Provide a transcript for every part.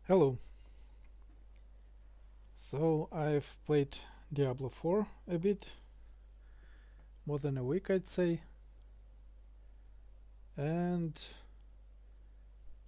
Hello. So I've played Diablo 4 a bit, more than a week I'd say, and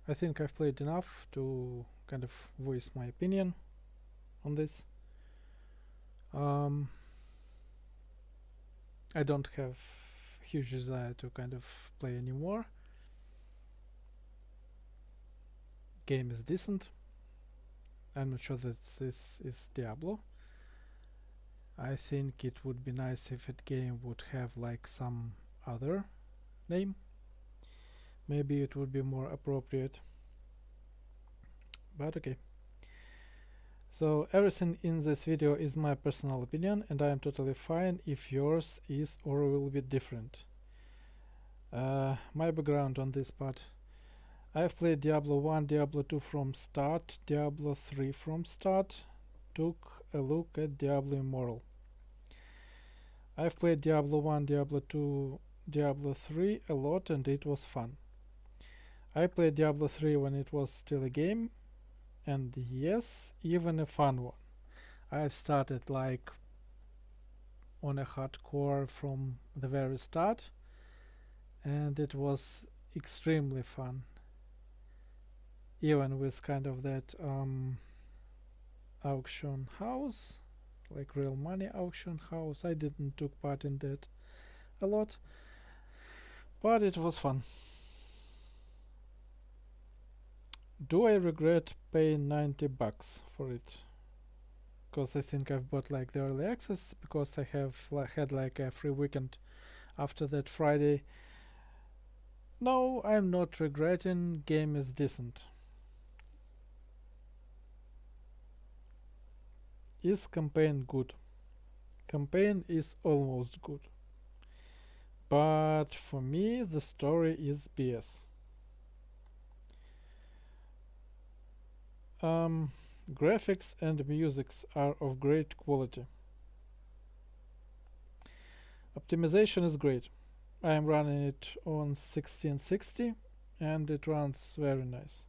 I think I've played enough to kind of voice my opinion on this. Um, I don't have huge desire to kind of play anymore. Game is decent. I'm not sure that this is Diablo. I think it would be nice if that game would have like some other name. Maybe it would be more appropriate. But okay. So everything in this video is my personal opinion, and I am totally fine if yours is or will be different. My background on this part. I have played Diablo 1, Diablo 2 from start, Diablo 3 from start, took a look at Diablo Immortal. I've played Diablo 1, Diablo 2, Diablo 3 a lot, and it was fun. I played Diablo 3 when it was still a game, and yes, even a fun one. I've started like on a hardcore from the very start, and it was extremely fun, even with kind of that auction house, like real money auction house. I didn't took part in that a lot, but it was fun. Do I regret paying $90 for it? Because I think I've bought like the early access, because I have had like a free weekend after that Friday. No, I'm not regretting. Game is decent. Is campaign good? Campaign is almost good. But for me, the story is BS. Graphics and musics are of great quality. Optimization is great. I am running it on 1660 and it runs very nice.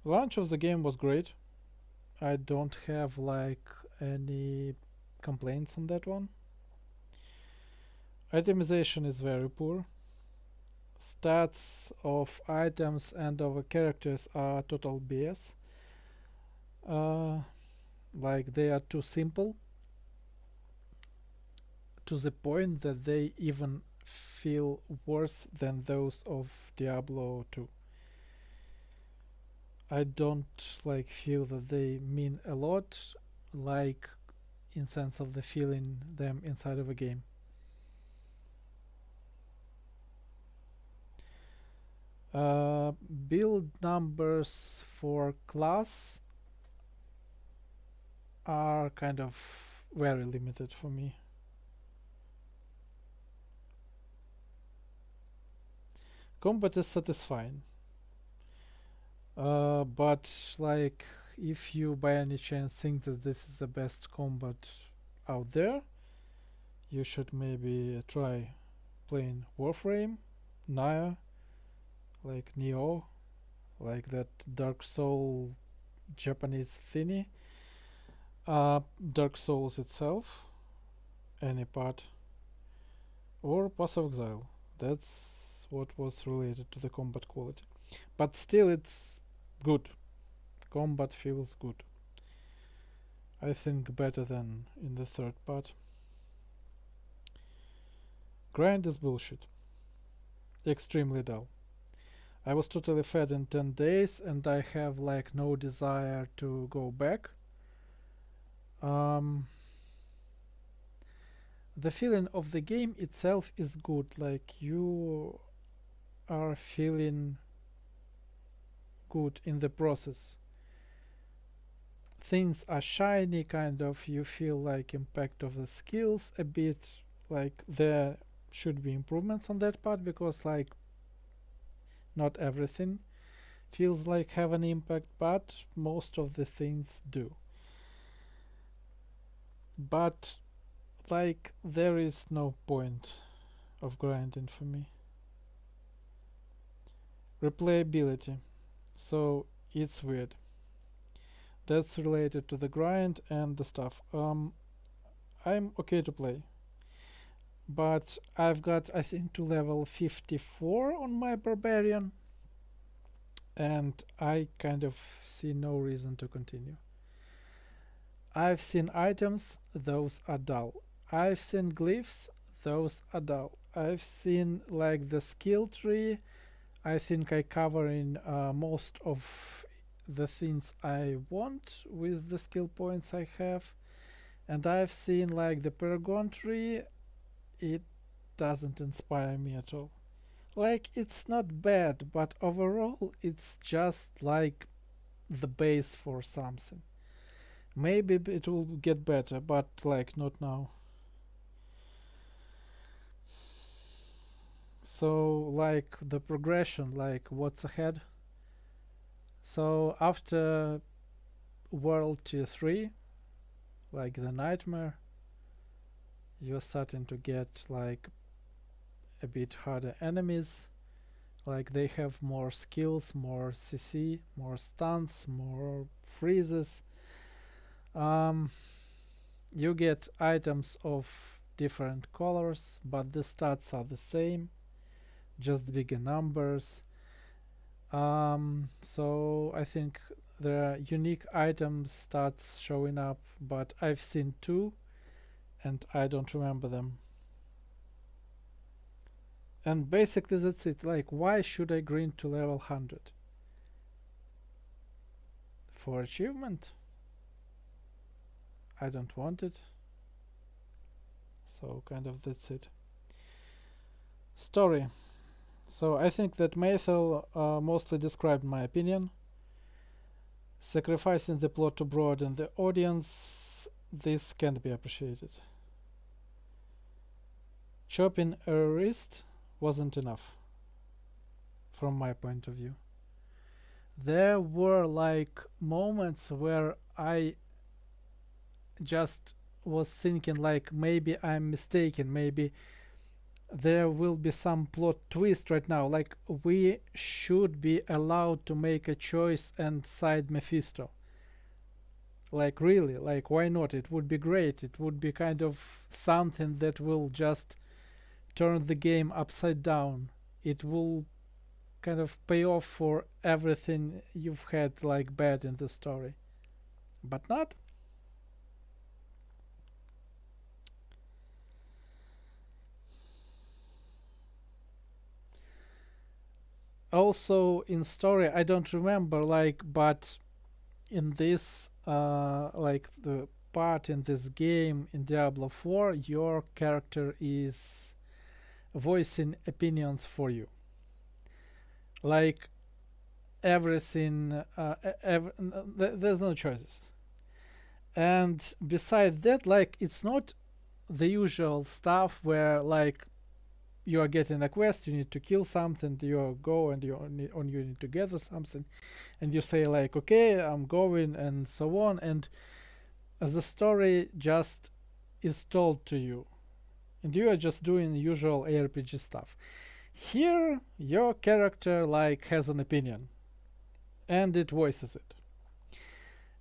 Launch of the game was great. I don't have like any complaints on that one. Itemization is very poor. Stats of items and of characters are total BS. Like they are too simple, to the point that they even feel worse than those of Diablo 2. I don't like feel that they mean a lot, like in sense of the feeling them inside of a game. Build numbers for class are kind of very limited for me. Combat is satisfying, but like if you by any chance think that this is the best combat out there, you should maybe try playing Warframe, Naya, like Neo, like that Dark Soul Japanese thingy, Dark Souls itself, any part, or Path of Exile. That's what was related to the combat quality. But still, it's good. Combat feels good. I think better than in the third part. Grind is bullshit. Extremely dull. I was totally fed in 10 days and I have like no desire to go back. The feeling of the game itself is good, like you are feeling good in the process. Things are shiny, kind of, you feel like impact of the skills a bit, like there should be improvements on that part, because like not everything feels like have an impact, but most of the things do. But like there is no point of grinding for me. Replayability. So It's weird. That's related to the grind and the stuff. I'm okay to play, but I've got I think to level 54 on my barbarian, and I kind of see no reason to continue. I've seen items, those are dull. I've seen glyphs, those are dull. I've seen like the skill tree. I think I cover in most of the things I want with the skill points I have. And I've seen like the Paragon tree. It doesn't inspire me at all. Like it's not bad, but overall it's just like the base for something. Maybe it will get better, but like not now. So like the progression, like what's ahead. So after World Tier 3, like the Nightmare, you're starting to get like a bit harder enemies. Like they have more skills, more CC, more stunts, more freezes. Um, you get items of different colors, but the stats are the same, just bigger numbers. So I think the unique items starts showing up, but I've seen two and I don't remember them. And basically that's it. Like, why should I grind to level 100? For achievement? I don't want it. So kind of that's it. Story. So I think that Maythel mostly described my opinion. Sacrificing the plot to broaden the audience, this can't be appreciated. Chopping a wrist wasn't enough, from my point of view. There were like moments where I just was thinking like maybe I'm mistaken, maybe there will be some plot twist right now, like we should be allowed to make a choice and side Mephisto. Like really, like why not? It would be great. It would be kind of something that will just turn the game upside down. It will kind of pay off for everything you've had like bad in the story. But not. Also in story I don't remember like, but in this like the part in this game in Diablo 4 your character is voicing opinions for you, like everything there's no choices. And besides that, like it's not the usual stuff where like you are getting a quest, you need to kill something, you go and you need to gather something, and you say like, okay, I'm going, and so on, and the story just is told to you, and you are just doing usual ARPG stuff. Here, your character like has an opinion, and it voices it.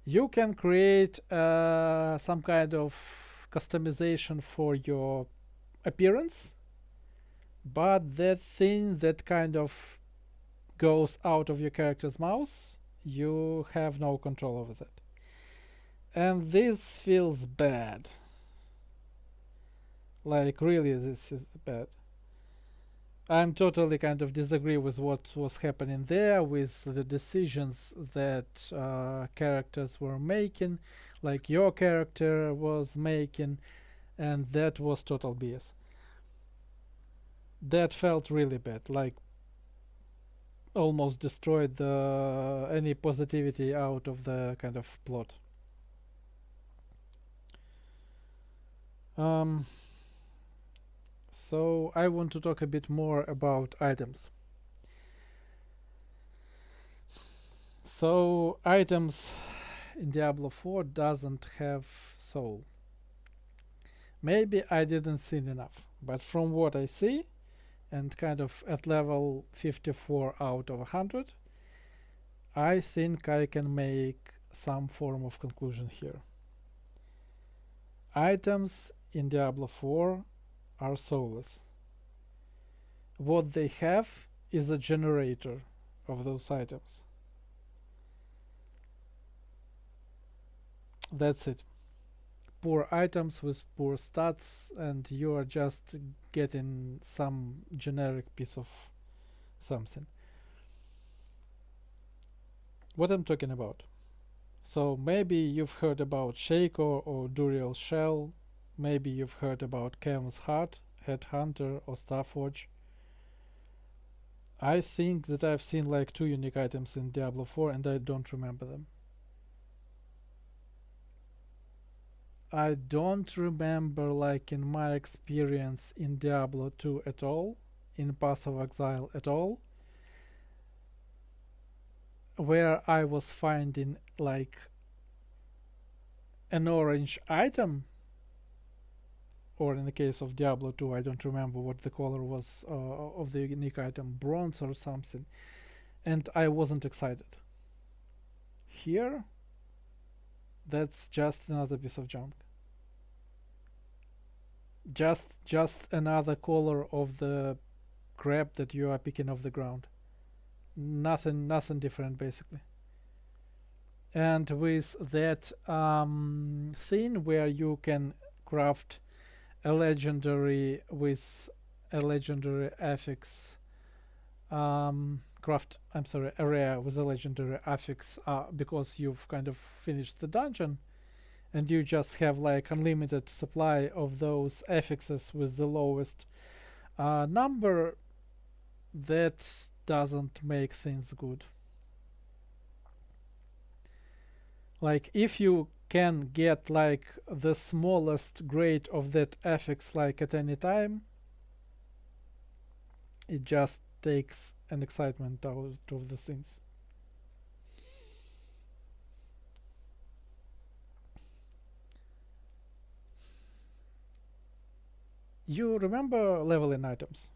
You can create some kind of customization for your appearance, but that thing that kind of goes out of your character's mouth, you have no control over that. And this feels bad. Like, really, this is bad. I'm totally kind of disagree with what was happening there, with the decisions that characters were making, like your character was making, and that was total BS. That felt really bad, like almost destroyed the any positivity out of the kind of plot. Um, so I want to talk a bit more about items. So items in Diablo 4 doesn't have soul. Maybe I didn't see enough, but from what I see, and kind of at level 54 out of 100, I think I can make some form of conclusion here. Items in Diablo 4 are soulless. What they have is a generator of those items. That's it. Poor items with poor stats, and you are just getting some generic piece of something. What I'm talking about. So maybe you've heard about Shaco or Duriel Shell. Maybe you've heard about Camus Heart, Headhunter, or Starforge. I think that I've seen like 2 unique items in Diablo 4 and I don't remember them. I don't remember, like, in my experience in Diablo 2 at all, in Path of Exile at all, where I was finding like an orange item, or in the case of Diablo 2, I don't remember what the color was of the unique item, bronze or something, and I wasn't excited. Here, that's just another piece of junk. Just another color of the crap that you are picking off the ground. Nothing different basically. And with that thing where you can craft a legendary with a legendary affix, a rare with a legendary affix, because you've kind of finished the dungeon and you just have like unlimited supply of those affixes with the lowest number. That doesn't make things good. Like, if you can get like the smallest grade of that affix like at any time, it just takes an excitement out of the things. You remember leveling items?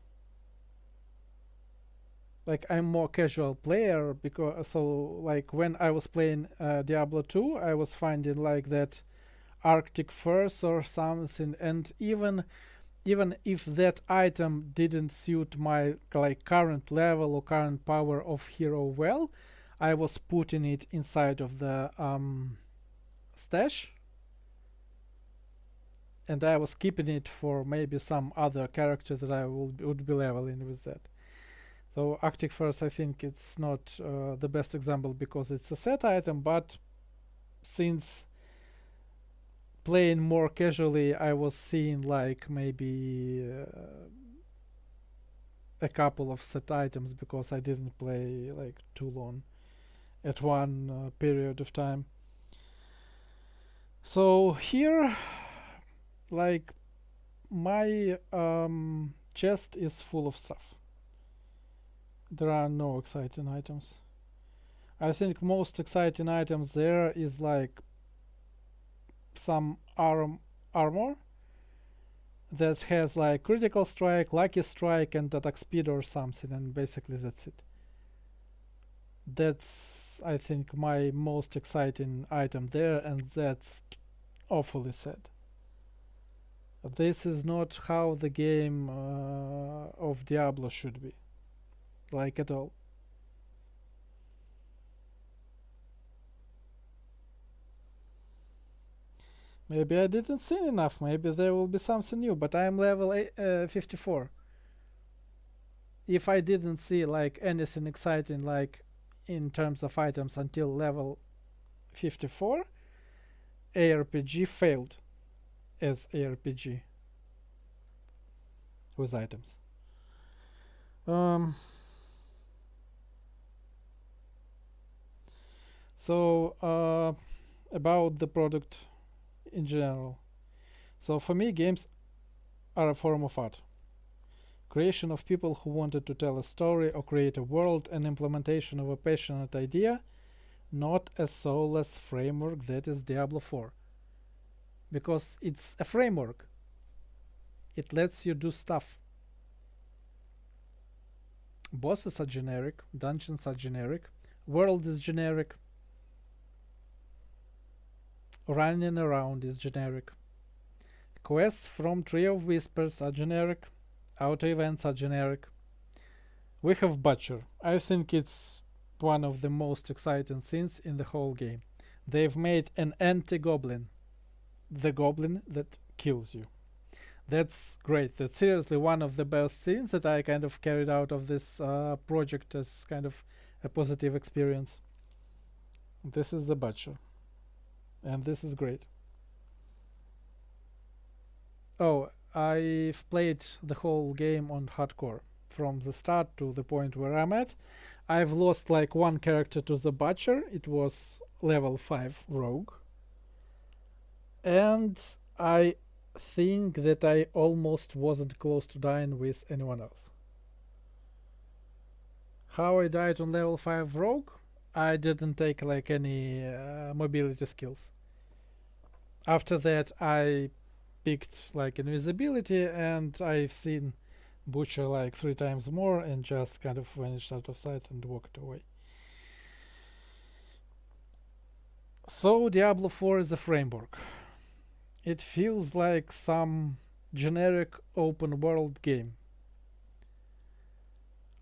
Like, I'm more casual player, because so like when I was playing Diablo 2, I was finding like that Arctic furs or something, and even if that item didn't suit my like current level or current power of hero well, I was putting it inside of the stash, and I was keeping it for maybe some other character that I would be leveling with that. So Arctic Furs, I think it's not the best example because it's a set item, but since playing more casually, I was seeing like maybe a couple of set items because I didn't play like too long at one period of time. So here, like, my chest is full of stuff. There are no exciting items. I think most exciting items there is like some armor that has like critical strike, lucky strike, and attack speed or something, and basically that's it. That's, I think, my most exciting item there, and that's awfully sad. This is not how the game of Diablo should be, like, at all. Maybe I didn't see enough. Maybe there will be something new. But I am level 54. If I didn't see like anything exciting, like in terms of items, until level 54, ARPG failed as ARPG with items. Um. So about the product in general. So for me, games are a form of art. Creation of people who wanted to tell a story or create a world, and implementation of a passionate idea, not a soulless framework that is Diablo 4. Because it's a framework. It lets you do stuff. Bosses are generic, dungeons are generic, World is generic. Running around is generic. Quests from Tree of Whispers are generic. Auto events are generic. We have Butcher. I think it's one of the most exciting scenes in the whole game. They've made an anti-goblin. The goblin that kills you. That's great. That's seriously one of the best scenes that I kind of carried out of this project as kind of a positive experience. This is the Butcher. And this is great. Oh, I've played the whole game on hardcore from the start to the point where I'm at. I've lost like one character to the Butcher. It was level 5 rogue. And I think that I almost wasn't close to dying with anyone else. How I died on level 5 rogue? I didn't take like any mobility skills. After that I picked like invisibility, and I've seen Butcher like 3 times more and just kind of vanished out of sight and walked away. So Diablo 4 is a framework. It feels like some generic open world game.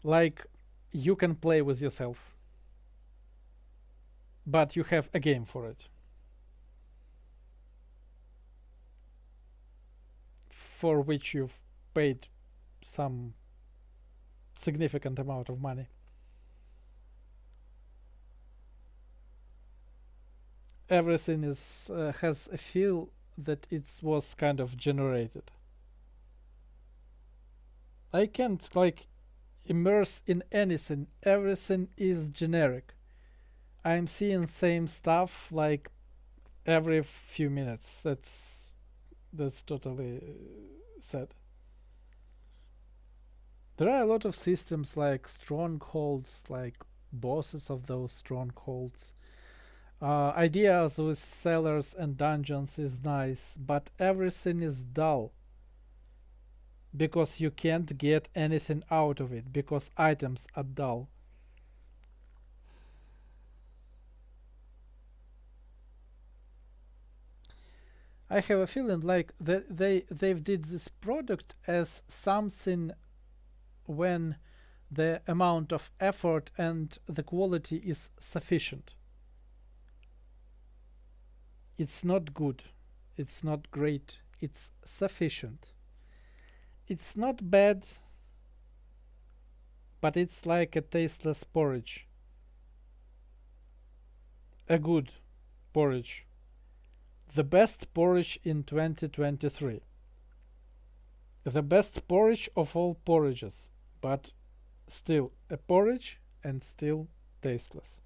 Like you can play with yourself, but you have a game for it. For which you've paid some significant amount of money. Everything is has a feel that it was kind of generated. I can't like immerse in anything. Everything is generic. I'm seeing same stuff like every few minutes. That's totally sad. There are a lot of systems like strongholds, like bosses of those strongholds. Ideas with cellars and dungeons is nice, but everything is dull because you can't get anything out of it because items are dull. I have a feeling like they've did this product as something when the amount of effort and the quality is sufficient. It's not good, it's not great, it's sufficient. It's not bad, but it's like a tasteless porridge. A good porridge. The best porridge in 2023. The best porridge of all porridges, but still a porridge and still tasteless.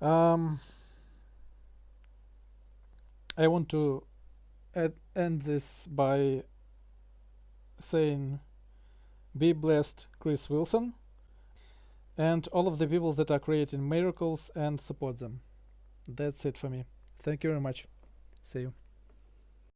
I want to end this by saying be blessed, Chris Wilson, and all of the people that are creating miracles, and support them. That's it for me. Thank you very much. See you.